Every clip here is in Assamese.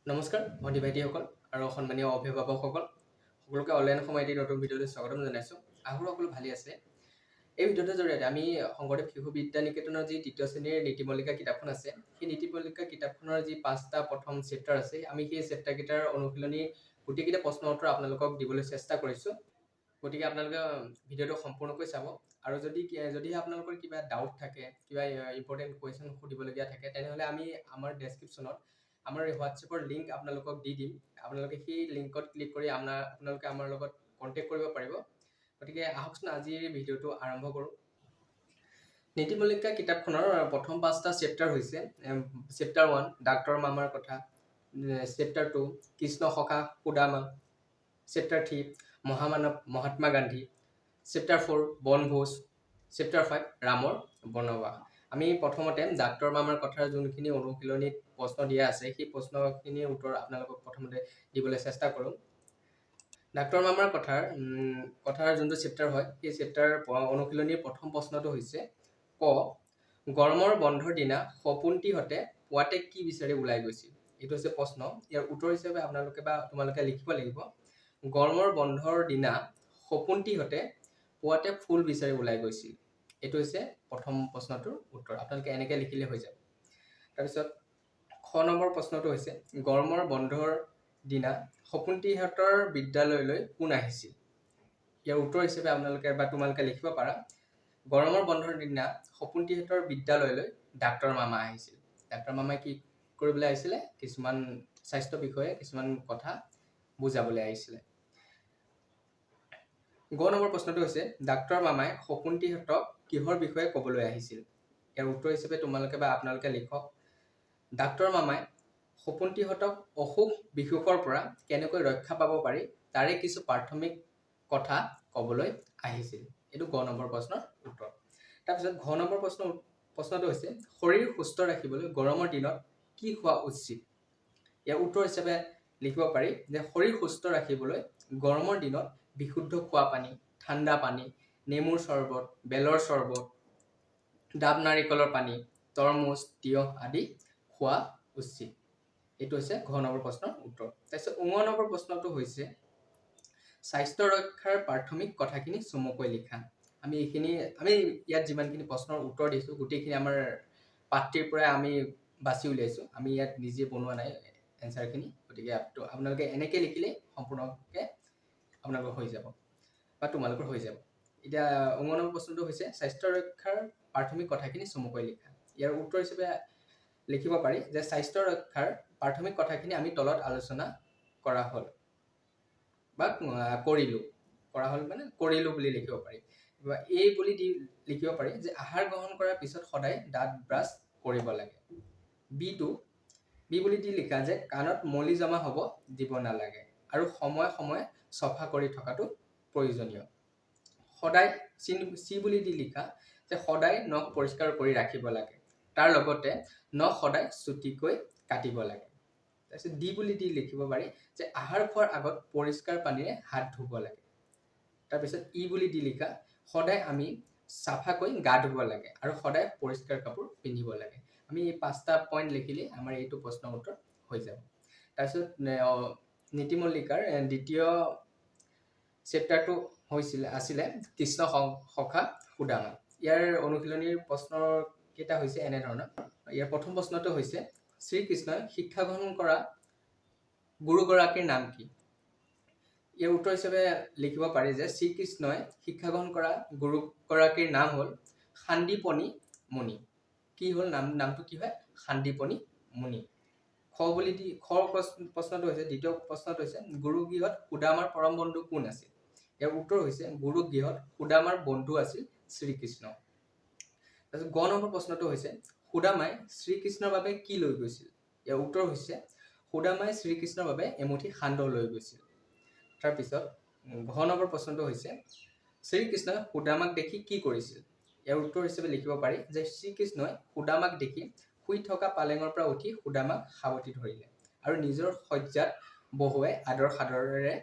নমস্কাৰ ভণ্টি ভাইটিসকল আৰু সন্মানীয় অভিভাৱকসকল সকলোকে অনলাইন সময়তে নতুন ভিডিঅ'লৈ স্বাগতম জনাইছোঁ। আশা কৰোঁ সকলো ভালেই আছে। এই ভিডিঅ'টোৰ জৰিয়তে আমি শংকৰদেৱ শিশু বিদ্যা নিকেতনৰ যি দ্বিতীয় শ্ৰেণীৰ নীতি মল্লিকা কিতাপখন আছে, সেই নীতি মল্লিকা কিতাপখনৰ যি 5টা প্ৰথম চেপ্টাৰ আছে, আমি সেই চেপ্টাৰকেইটাৰ অনুশীলনী গোটেইকেইটা প্ৰশ্ন উত্তৰ আপোনালোকক দিবলৈ চেষ্টা কৰিছোঁ। গতিকে আপোনালোকে ভিডিঅ'টো সম্পূৰ্ণকৈ চাব আৰু যদিহে আপোনালোকৰ কিবা ডাউট থাকে, কিবা ইম্পৰ্টেণ্ট কুৱেশ্যন সুধিবলগীয়া থাকে, তেনেহ'লে আমি আমাৰ ডেছক্ৰিপশ্যনত আমাৰ হোৱাটছএপৰ লিংক আপোনালোকক দি দিম। আপোনালোকে সেই লিংকত ক্লিক কৰি আপোনালোকে আমাৰ লগত কণ্টেক্ট কৰিব পাৰিব। গতিকে আহকচোন আজিৰ ভিডিঅ'টো আৰম্ভ কৰোঁ। নীতি মল্লিকা কিতাপখনৰ প্ৰথম 5টা চেপ্টাৰ হৈছে চেপ্টাৰ 1 ডাক্তৰ মামাৰ কথা, চেপ্টাৰ 2 কৃষ্ণ সখা সুদামা, চেপ্টাৰ 3 মহামানৱ মহাত্মা গান্ধী, চেপ্টাৰ 4 বনভোজ, চেপ্টাৰ 5 ৰামৰ বনবাস। আমি প্ৰথমতে ডাক্তৰ মামাৰ কথাৰ যোনখিনি অনুশীলনীত প্ৰশ্ন দিয়া আছে, সেই প্ৰশ্নখিনিৰ উত্তৰ আপোনালোকক প্ৰথমতে দিবলৈ চেষ্টা কৰোঁ। ডাক্তৰ মামাৰ কথাৰ যোনটো চেপ্টাৰ হয়, সেই চেপ্টাৰ অনুশীলনীৰ প্ৰথম প্ৰশ্নটো হৈছে ক গৰমৰ বন্ধৰ দিনা সপোনটিহঁতে পুৱাতে কি বিচাৰি ওলাই গৈছিল। এইটো হৈছে প্ৰশ্ন। ইয়াৰ উত্তৰ হিচাপে তোমালোকে লিখিব লাগিব গৰমৰ বন্ধৰ দিনা সপোনটিহঁতে পুৱাতে ফুল বিচাৰি ওলাই গৈছিল। এইটো হৈছে প্ৰথম প্ৰশ্নটোৰ উত্তৰ। আপোনালোকে এনেকৈ লিখিলে হৈ যাব। তাৰপিছত খ নম্বৰ প্ৰশ্নটো হৈছে গৰমৰ বন্ধৰ দিনা সপোনটিহঁতৰ বিদ্যালয়লৈ কোন আহিছিল। ইয়াৰ উত্তৰ হিচাপে তোমালোকে লিখিব পাৰা গৰমৰ বন্ধৰ দিনা সপোনটিহঁতৰ বিদ্যালয়লৈ ডাক্তৰ মামা আহিছিল। ডাক্তৰ মামাই কি কৰিবলৈ আহিছিলে? কিছুমান স্বাস্থ্য বিষয়ে কিছুমান কথা বুজাবলৈ আহিছিলে। গ নম্বৰ প্ৰশ্নটো হৈছে ডাক্তৰ মামাই সপোনটিহঁতক কিহৰ বিষয়ে ক'বলৈ আহিছিল। ইয়াৰ উত্তৰ হিচাপে আপোনালোকে লিখক ডাক্তৰ মামাই সপোনটিহঁতক অসুখ বিসুখৰ পৰা কেনেকৈ ৰক্ষা পাব পাৰি তাৰে কিছু প্ৰাথমিক কথা ক'বলৈ আহিছিল। এইটো গ নম্বৰ প্ৰশ্নৰ উত্তৰ। তাৰপিছত ঘ নম্বৰ প্ৰশ্নটো হৈছে শৰীৰ সুস্থ ৰাখিবলৈ গৰমৰ দিনত কি খোৱা উচিত। ইয়াৰ উত্তৰ হিচাপে লিখিব পাৰি যে শৰীৰ সুস্থ ৰাখিবলৈ গৰমৰ দিনত বিশুদ্ধ খোৱা পানী, ঠাণ্ডা পানী, নেমুৰ চৰ্বত, বেলৰ চৰ্বত, ডাব নাৰিকলৰ পানী, তৰমুজ, তিয়ঁহ আদি খোৱা উচিত। এইটো হৈছে ঘ নম্বৰ প্ৰশ্নৰ উত্তৰ। তাৰপিছত ঙ নম্বৰ প্ৰশ্নটো হৈছে স্বাস্থ্য ৰক্ষাৰ প্ৰাথমিক কথাখিনি চমুকৈ লিখা। আমি ইয়াত যিমানখিনি প্ৰশ্নৰ উত্তৰ দিছোঁ গোটেইখিনি আমাৰ পাঠটিৰ পৰাই আমি বাছি উলিয়াইছোঁ। আমি ইয়াত নিজে বনোৱা নাই এনচাৰখিনি। গতিকে আপোনালোকে এনেকৈ লিখিলে সম্পূৰ্ণকৈ আপোনালোকৰ হৈ যাব বা তোমালোকৰ হৈ যাব। এতিয়া ঙ নম্বৰ প্ৰশ্নটো হৈছে স্বাস্থ্য ৰক্ষাৰ প্ৰাথমিক কথাখিনি চমুকৈ লিখা। ইয়াৰ উত্তৰ হিচাপে লিখিব পাৰি যে স্বাস্থ্য ৰক্ষাৰ প্ৰাথমিক কথাখিনি আমি তলত আলোচনা কৰা হ'ল বা কৰিলোঁ বুলি লিখিব পাৰি। এই বুলি লিখিব পাৰি যে আহাৰ গ্ৰহণ কৰাৰ পিছত সদায় দাঁত ব্ৰাছ কৰিব লাগে। বি বুলি লিখা যে কাণত মলি জমা হ'ব দিব নালাগে আৰু সময়ে সময়ে চফা কৰি থকাটো প্ৰয়োজনীয়। সদায় চি বুলি লিখা যে সদায় নখ পৰিষ্কাৰ কৰি ৰাখিব লাগে, তাৰ লগতে নখ সদায় চুটিকৈ কাটিব লাগে। তাৰপিছত ডি বুলি লিখিব পাৰি যে আহাৰ খোৱাৰ আগত পৰিষ্কাৰ পানীৰে হাত ধুব লাগে। তাৰপিছত ই বুলি লিখা সদায় আমি চাফাকৈ গা ধুব লাগে আৰু সদায় পৰিষ্কাৰ কাপোৰ পিন্ধিব লাগে। আমি এই 5টা পইণ্ট লিখিলে আমাৰ এইটো প্ৰশ্নৰ উত্তৰ হৈ যাব। তাৰপিছত নীতি মল্লিকাৰ দ্বিতীয় চেপ্টাৰটো আছিলে কৃষ্ণ সখা সুদামা। ইয়াৰ অনুশীলনীৰ প্ৰশ্নৰ কেইটা হৈছে এনেধৰণৰ। ইয়াৰ প্ৰথম প্ৰশ্নটো হৈছে শ্ৰীকৃষ্ণই শিক্ষা গ্ৰহণ কৰা গুৰুগৰাকীৰ নাম কি। ইয়াৰ উত্তৰ হিচাপে লিখিব পাৰি যে শ্ৰীকৃষ্ণই শিক্ষা গ্ৰহণ কৰা গুৰুগৰাকীৰ নাম হ'ল সান্দীপনী মুনি। কি হ'ল নামটো কি হয়? সান্দীপনী মুনি। প্ৰশ্নটো হৈছে দ্বিতীয় প্ৰশ্নটো হৈছে গুৰুগৃহত সুদামাৰ পৰম বন্ধু কোন আছিল। ইয়াৰ উত্তৰ হৈছে গুৰুগৃহত সুদামাৰ বন্ধু আছিল শ্ৰীকৃষ্ণ। তাৰপিছত গ নম্বৰ প্ৰশ্নটো হৈছে সুদামাই শ্ৰীকৃষ্ণৰ বাবে কি লৈ গৈছিল। ইয়াৰ উত্তৰ হৈছে সুদামাই শ্ৰীকৃষ্ণৰ বাবে এমুঠি সান্দহ লৈ গৈছিল। তাৰপিছত ঘ নম্বৰ প্ৰশ্নটো হৈছে শ্ৰীকৃষ্ণই সুদামাক দেখি কি কৰিছিল। ইয়াৰ উত্তৰ হিচাপে লিখিব পাৰি যে শ্ৰীকৃষ্ণই সুদামাক দেখি শুই থকা পালেঙৰ পৰা উঠি সুদামাক সাৱটি ধৰিলে আৰু নিজৰ শয্যাত বহুৱাই আদৰ সাদৰেৰে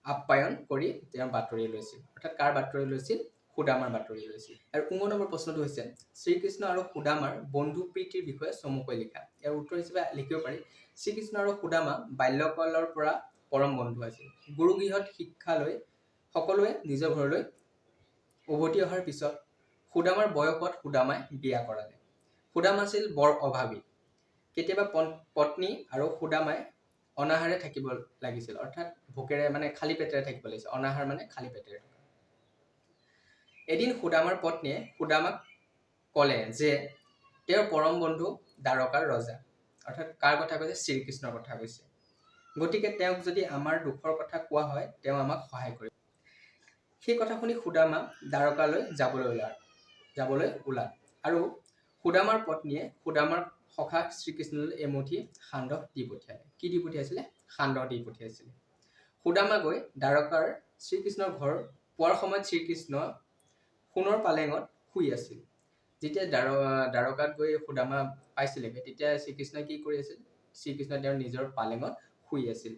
আপ্যায়ন কৰি তেওঁৰ বাতৰি লৈছিল। অৰ্থাৎ কাৰ বাতৰি লৈছিল? সুদামাৰ বাতৰি লৈছিল। আৰু ঙ নম্বৰ প্ৰশ্নটো হৈছে শ্ৰীকৃষ্ণ আৰু সুদামাৰ বন্ধু প্ৰীতিৰ বিষয়ে চমুকৈ লিখা। ইয়াৰ উত্তৰ হিচাপে লিখিব পাৰি শ্ৰীকৃষ্ণ আৰু সুদামা বাল্যকালৰ পৰা পৰম বন্ধু আছিল। গুৰুগৃহত শিক্ষা লৈ সকলোৱে নিজৰ ঘৰলৈ উভতি অহাৰ পিছত সুদামাৰ বয়সত সুদামাই বিয়া কৰালে। সুদামা আছিল বৰ অভাৱী। কেতিয়াবা পত্নী আৰু সুদামাই অনাহাৰে থাকিব লাগিছিল, অৰ্থাৎ ভোকেৰে মানে খালী পেটেৰে থাকিব লাগিছিল। অনাহাৰ মানে খালী পেটেৰে থকা। এদিন সুদামাৰ পত্নীয়ে সুদামাক ক'লে যে তেওঁৰ পৰম বন্ধু দ্বাৰকাৰ ৰজা, অৰ্থাৎ কাৰ কথা কৈছে? শ্ৰীকৃষ্ণৰ কথা কৈছে। গতিকে তেওঁক যদি আমাৰ দুখৰ কথা কোৱা হয়, তেওঁ আমাক সহায় কৰিব। সেই কথা শুনি সুদামা দ্বাৰকালৈ যাবলৈ ওলাল। আৰু সুদামাৰ পত্নীয়ে সুদামাৰ সখা শ্ৰীকৃষ্ণলৈ এমুঠি সান্দহ দি পঠিয়ালে। কি দি পঠিয়াইছিলে? সান্দহ দি পঠিয়াইছিলে। সুদামা গৈ দ্বাৰকাৰ শ্ৰীকৃষ্ণৰ ঘৰ পোৱাৰ সময়ত শ্ৰীকৃষ্ণ সোণৰ পালেঙত শুই আছিল। যেতিয়া দ্বাৰকাত গৈ সুদামা পাইছিলেগৈ, তেতিয়া শ্ৰীকৃষ্ণই কি কৰি আছিল? শ্ৰীকৃষ্ণই তেওঁৰ নিজৰ পালেঙত শুই আছিল।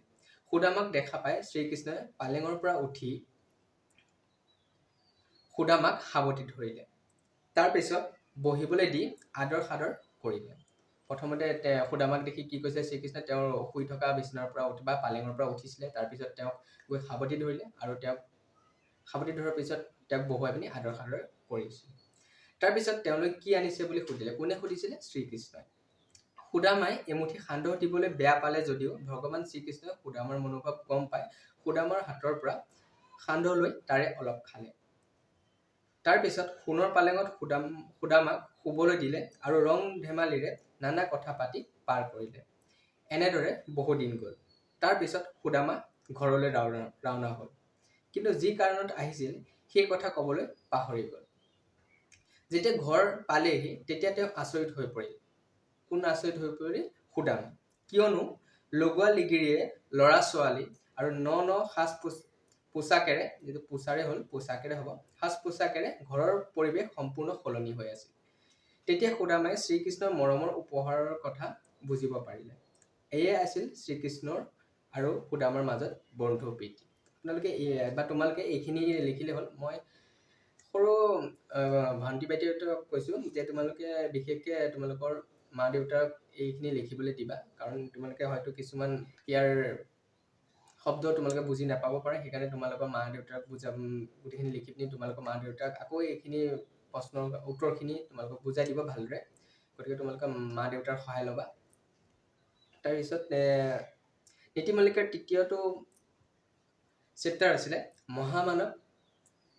সুদামাক দেখা পাই শ্ৰীকৃষ্ণই পালেঙৰ পৰা উঠি সুদামাক সাৱটি ধৰিলে। তাৰপিছত বহিবলৈ দি আদৰ সাদৰ কৰিলে। প্ৰথমতে সুদামাক দেখি কি কৈছে শ্ৰীকৃষ্ণই? তেওঁৰ শুই থকা বিচনাৰ পৰা বা পালেঙৰ পৰা উঠিছিলে। তাৰপিছত তেওঁক গৈ সাৱটি ধৰিলে আৰু তেওঁক সাৱটি ধৰাৰ পিছত তেওঁক বহুৱাই পিনি আদৰ সাদৰ কৰিছিল। তাৰপিছত তেওঁলৈ কি আনিছে বুলি সুধিলে। কোনে সুধিছিলে? শ্ৰীকৃষ্ণই। সুদামাই এমুঠি সান্দহ দিবলৈ বেয়া পালে যদিও ভগৱান শ্ৰীকৃষ্ণই সুদামাৰ মনোভাৱ গম পাই সুদামাৰ হাতৰ পৰা সান্দহ লৈ তাৰে অলপ খালে। তাৰপিছত সোণৰ পালেঙত সুদামাক শুবলৈ দিলে আৰু ৰং ধেমালিৰে নানা কথা পাতি পাৰ কৰিলে। এনেদৰে বহুদিন গ'ল। তাৰপিছত সুদামা ঘৰলৈ ৰাওনা হ'ল। কিন্তু যি কাৰণত আহিছিল সেই কথা ক'বলৈ পাহৰি গ'ল। যেতিয়া ঘৰ পালেহি তেতিয়া তেওঁ আচৰিত হৈ পৰিল। কোন আচৰিত হৈ পৰিল? সুদামা। কিয়নো লগোৱা লিগিৰিয়ে ল'ৰা ছোৱালী আৰু ন সাজ পোছাকেৰে, যিটো পোছাৰে হ'ল পোছাকেৰে হ'ব, সাজ পোছাকেৰে ঘৰৰ পৰিৱেশ সম্পূৰ্ণ সলনি হৈ আছিল। তেতিয়া সুদামাই শ্ৰীকৃষ্ণৰ মৰমৰ উপহাৰৰ কথা বুজিব পাৰিলে। এয়ে আছিল শ্ৰীকৃষ্ণৰ আৰু সুদামাৰ মাজত বন্ধু প্ৰীতি। তোমালোকে এইখিনি লিখিলে হ'ল। মই সৰু ভণ্টি বাইদেউহঁতক কৈছোঁ যে তোমালোকে বিশেষকৈ তোমালোকৰ মা দেউতাক এইখিনি লিখিবলৈ দিবা, কাৰণ তোমালোকে হয়তো কিছুমান ইয়াৰ শব্দ তোমালোকে বুজি নাপাব পাৰে। সেইকাৰণে তোমালোকৰ মা দেউতাক গোটেইখিনি লিখি পিনি তোমালোকৰ মা দেউতাক আকৌ এইখিনি প্ৰশ্নৰ উত্তৰখিনি তোমালোকক বুজাই দিব ভালদৰে। গতিকে তোমালোকে মা দেউতাৰ সহায় ল'বা। তাৰপিছত নীতি মল্লিকাৰ তৃতীয়টো চেপ্টাৰ আছিলে মহামানৱ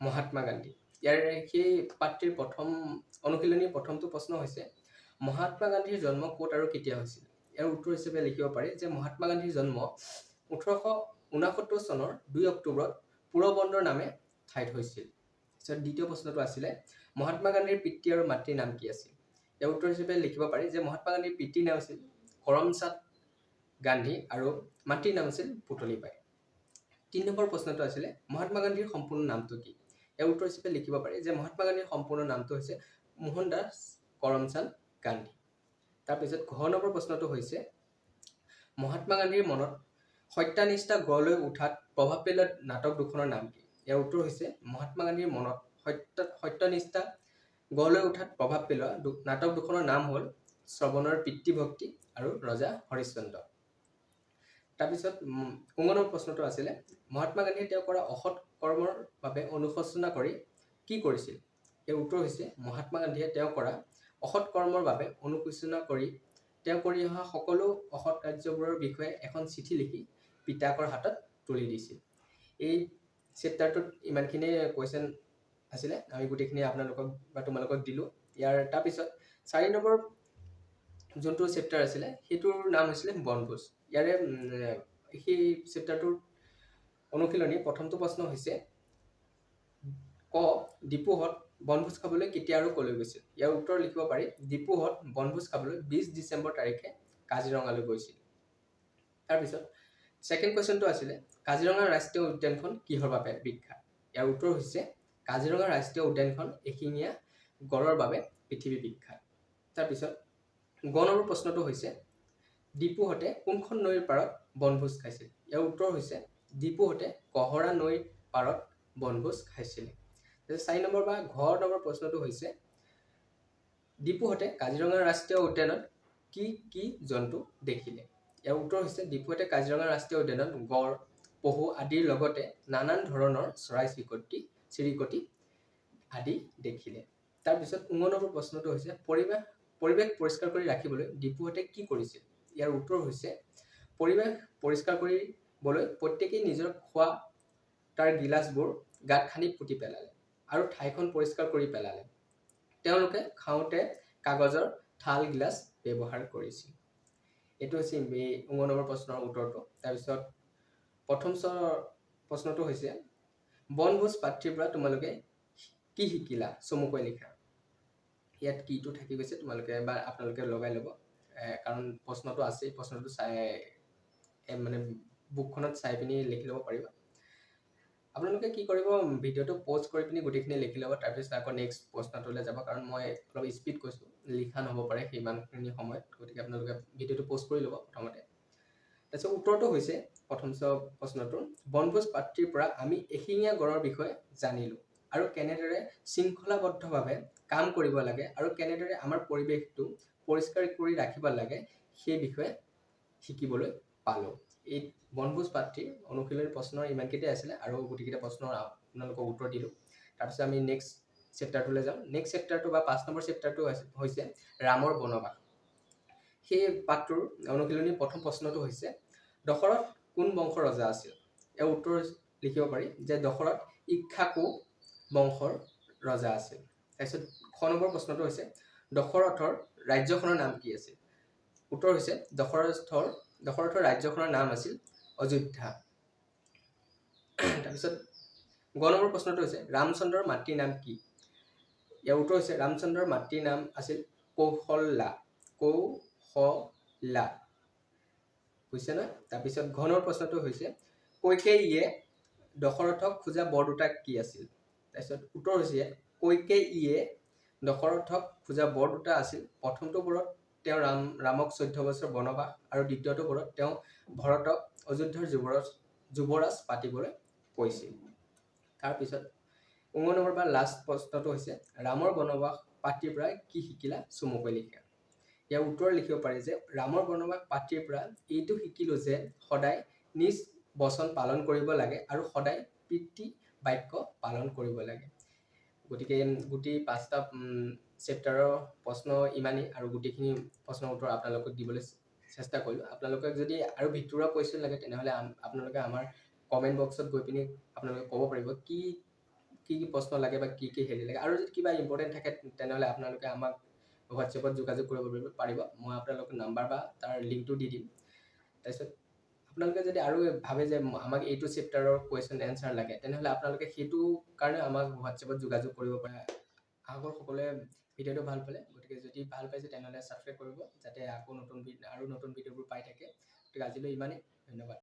মহাত্মা গান্ধী। ইয়াৰ সেই পাঠটিৰ অনুশীলনীৰ প্ৰথমটো প্ৰশ্ন হৈছে মহাত্মা গান্ধীৰ জন্ম ক'ত আৰু কেতিয়া হৈছিল? ইয়াৰ উত্তৰ হিচাপে লিখিব পাৰি যে মহাত্মা গান্ধীৰ জন্ম 1869 চনৰ 2 অক্টোবৰত পোৰবন্দৰ নামে ঠাইত হৈছিল। তাৰপিছত দ্বিতীয় প্ৰশ্নটো আছিলে মহাত্মা গান্ধীৰ পিতৃ আৰু মাতৃৰ নাম কি আছিল? ইয়াৰ উত্তৰ হিচাপে লিখিব পাৰি যে মহাত্মা গান্ধীৰ পিতৃৰ নাম আছিল কৰমচাঁদ গান্ধী আৰু মাতৃৰ নাম আছিল পুতলীবাই। 3 নম্বৰ প্ৰশ্নটো আছিলে মহাত্মা গান্ধীৰ সম্পূৰ্ণ নামটো কি? ইয়াৰ উত্তৰ হিচাপে লিখিব পাৰি যে মহাত্মা গান্ধীৰ সম্পূৰ্ণ নামটো হৈছে মোহনদাস কৰমচাঁদ গান্ধী। তাৰপিছত ঘ নম্বৰ প্ৰশ্নটো হৈছে মহাত্মা গান্ধীৰ মনত সত্যানিষ্ঠা গঢ় লৈ উঠাত প্ৰভাৱ পেলোৱা নাটক দুখনৰ নাম কি? ইয়াৰ উত্তৰ হৈছে মহাত্মা গান্ধীৰ মনত সত্যনিষ্ঠা গঢ় লৈ উঠাত প্ৰভাৱ পেলোৱা নাটক দুখনৰ নাম হ'ল শ্ৰৱণৰ পিতৃভক্তি আৰু ৰজা হৰিশ্চন্দ্ৰ। তাৰপিছত 5 নম্বৰ প্ৰশ্নটো আছিলে মহাত্মা গান্ধীয়ে তেওঁ কৰা অসৎ কৰ্মৰ বাবে অনুশোচনা কৰি কি কৰিছিল? ইয়াৰ উত্তৰ হৈছে মহাত্মা গান্ধীয়ে তেওঁ কৰা অসৎ কৰ্মৰ বাবে অনুশোচনা কৰি তেওঁ কৰি অহা সকলো অসৎ কাৰ্যবোৰৰ বিষয়ে এখন চিঠি লিখি পিতাকৰ হাতত তুলি দিছিল। এই চেপ্টাৰটোত ইমানখিনিয়ে কুৱেশ্যন আছিলে। আমি গোটেইখিনি আপোনালোকক বা তোমালোকক দিলোঁ। ইয়াৰ তাৰপিছত 4 নম্বৰ যোনটো চেপ্টাৰ আছিলে সেইটোৰ নাম হৈছিলে বনভোজ। ইয়াৰে সেই চেপ্টাৰটোৰ অনুশীলনী প্ৰথমটো প্ৰশ্ন হৈছে ক ডিপুহঁত বনভোজ খাবলৈ কেতিয়া আৰু ক'লৈ গৈছিল? ইয়াৰ উত্তৰ লিখিব পাৰি ডিপুহঁত বনভোজ খাবলৈ 20 ডিচেম্বৰ তাৰিখে কাজিৰঙালৈ গৈছিল। তাৰপিছত ছেকেণ্ড কুৱেশ্যনটো আছিলে কাজিৰঙা ৰাষ্ট্ৰীয় উদ্যানখন কিহৰ বাবে বিখ্যাত? ইয়াৰ উত্তৰ হৈছে কাজিৰঙা ৰাষ্ট্ৰীয় উদ্যানখন এশিঙীয়া গড়ৰ বাবে পৃথিৱী বিখ্যাত। তাৰপিছত গ নম্বৰ প্ৰশ্নটো হৈছে ডিপুহঁতে কোনখন নৈৰ পাৰত বনভোজ খাইছিল? ইয়াৰ উত্তৰ হৈছে ডিপুহঁতে কহৰা নৈৰ পাৰত বনভোজ খাইছিল। 4 নম্বৰ বা ঘ নম্বৰ প্ৰশ্নটো হৈছে ডিপুহঁতে কাজিৰঙা ৰাষ্ট্ৰীয় উদ্যানত কি কি জন্তু দেখিলে? ইয়াৰ উত্তৰ হৈছে ডিপুহঁতে কাজিৰঙা ৰাষ্ট্ৰীয় উদ্যানত গড়, পহু আদিৰ লগতে নানান ধৰণৰ চৰাই চিৰিকটি আদি দেখিলে। তাৰপিছত 19 নম্বৰ প্ৰশ্নটো হৈছে পৰিৱেশ পৰিষ্কাৰ কৰি ৰাখিবলৈ ডিপুহঁতে কি কৰিছিল? ইয়াৰ উত্তৰ হৈছে পৰিৱেশ পৰিষ্কাৰ কৰিবলৈ প্ৰত্যেকেই নিজৰ খোৱা তাৰ গিলাচবোৰ গাঁত খান্দি পুতি পেলালে আৰু ঠাইখন পৰিষ্কাৰ কৰি পেলালে। তেওঁলোকে খাওঁতে কাগজৰ থাল গিলাচ ব্যৱহাৰ কৰিছিল। এইটো হৈছে 19 নম্বৰ প্ৰশ্নৰ উত্তৰটো। তাৰপিছত প্ৰথম প্ৰশ্নটো হৈছে বনভোজ পাত্ৰীৰ পৰা তোমালোকে কি শিকিলা? চমুকৈ লিখা। ইয়াত কিটো থাকি গৈছে, তোমালোকে বা আপোনালোকে লগাই ল'ব, কাৰণ প্ৰশ্নটো আছে। প্ৰশ্নটো চাই মানে বুকখনত চাই পিনি লিখি ল'ব পাৰিবা। আপোনালোকে কি কৰিব, ভিডিঅ'টো পজ কৰি পিনি গোটেইখিনি লিখি ল'ব। তাৰপিছত আকৌ নেক্সট প্ৰশ্নটোলৈ যাব, কাৰণ মই অলপ স্পীড কৈছোঁ, লিখা নহ'ব পাৰে সিমানখিনি সময়ত। গতিকে আপোনালোকে ভিডিঅ'টো পজ কৰি ল'ব প্ৰথমতে। তাৰপিছত উত্তৰটো হৈছে প্ৰথম প্ৰশ্নটোৰ বনভোজ পাত্ৰীৰ পৰা আমি এশিঙীয়া গড়ৰ বিষয়ে জানিলোঁ আৰু কেনেদৰে শৃংখলাবদ্ধভাৱে কাম কৰিব লাগে আৰু কেনেদৰে আমাৰ পৰিৱেশটো পৰিষ্কাৰ কৰি ৰাখিব লাগে সেই বিষয়ে শিকিবলৈ পালোঁ। এই বনভোজ পাত্ৰীৰ অনুশীলনী প্ৰশ্নৰ ইমানকেইটাই আছিলে আৰু গোটেইকেইটা প্ৰশ্নৰ আপোনালোকক উত্তৰ দিলোঁ। তাৰপিছত আমি নেক্সট চেপ্টাৰটোলৈ যাওঁ। নেক্সট চেপ্টাৰটো বা 5 নম্বৰ চেপ্টাৰটো হৈছে ৰামৰ বনবাস। সেই পাঠটোৰ অনুশীলনী প্ৰথম প্ৰশ্নটো হৈছে দশৰথ কোন বংশৰ ৰজা আছিল? ইয়াৰ উত্তৰ লিখিব পাৰি যে দশৰথ ইক্ষ্বাকু বংশৰ ৰজা আছিল। তাৰপিছত খ নম্বৰ প্ৰশ্নটো হৈছে দশৰথৰ ৰাজ্যখনৰ নাম কি আছিল? উত্তৰ হৈছে দশৰথৰ ৰাজ্যখনৰ নাম আছিল অযোধ্যা। তাৰপিছত গ নম্বৰ প্ৰশ্নটো হৈছে ৰামচন্দ্ৰৰ মাতৃৰ নাম কি? ইয়াৰ উত্তৰ হৈছে ৰামচন্দ্ৰৰ মাতৃৰ নাম আছিল কৌশলা। বুজিছে নহয়? তাৰপিছত ঘ নম্বৰ প্ৰশ্নটো হৈছে কৈকেয়ীয়ে দশৰথক খোজা বৰ দুটা কি আছিল? তাৰপিছত উত্তৰ হৈছে কৈকেয়ীয়ে দশৰথক খোজা বৰ দুটা আছিল। প্ৰথমটো বৰত তেওঁ ৰামক 14 বছৰ বনবাস আৰু দ্বিতীয়টো বৰত তেওঁ ভৰতক অযোধ্যাৰ যুৱৰাজ পাতিবলৈ কৈছিল। তাৰপিছত 19 নম্বৰ বা লাষ্ট প্ৰশ্নটো হৈছে ৰামৰ বনবাস পাত্ৰীৰ পৰা কি শিকিলা? চমুকৈ লিখা। ইয়াৰ উত্তৰ লিখিব পাৰি যে ৰামৰ বনবাস পাত্ৰীৰ পৰা এইটো শিকিলোঁ যে সদায় নিজ বচন পালন কৰিব লাগে আৰু সদায় পিতৃ বাক্য পালন কৰিব লাগে। গতিকে গোটেই 5টা চেপ্টাৰৰ প্ৰশ্ন ইমানেই আৰু গোটেইখিনি প্ৰশ্নৰ উত্তৰ আপোনালোকক দিবলৈ চেষ্টা কৰিলোঁ। আপোনালোকে যদি আৰু ভিতৰুৱা কুৱেশ্যন লাগে তেনেহ'লে আপোনালোকে আমাৰ কমেণ্ট বক্সত গৈ পিনি আপোনালোকে ক'ব পাৰিব কি প্ৰশ্ন লাগে বা কি হেৰি লাগে। আৰু যদি কিবা ইম্পৰ্টেণ্ট থাকে তেনেহ'লে আপোনালোকে আমাক হোৱাটছএপত যোগাযোগ কৰিব পাৰিব। মই আপোনালোকক নাম্বাৰ বা তাৰ লিংকটো দি দিম। তাৰপিছত আপোনালোকে যদি আৰু ভাবে যে আমাক এইটো চেপ্টাৰৰ কুৱেশ্যন এনচাৰ লাগে তেনেহ'লে আপোনালোকে সেইটো কাৰণে আমাক হোৱাটছএপত যোগাযোগ কৰিব পাৰে। আশা কৰোঁ সকলোৱে ভিডিঅ'টো ভাল পালে। গতিকে যদি ভাল পাইছে তেনেহ'লে ছাবস্ক্ৰাইব কৰিব যাতে আকৌ নতুন ভিডিঅ'বোৰ পাই থাকে। গতিকে আজিলৈ ইমানেই। ধন্যবাদ।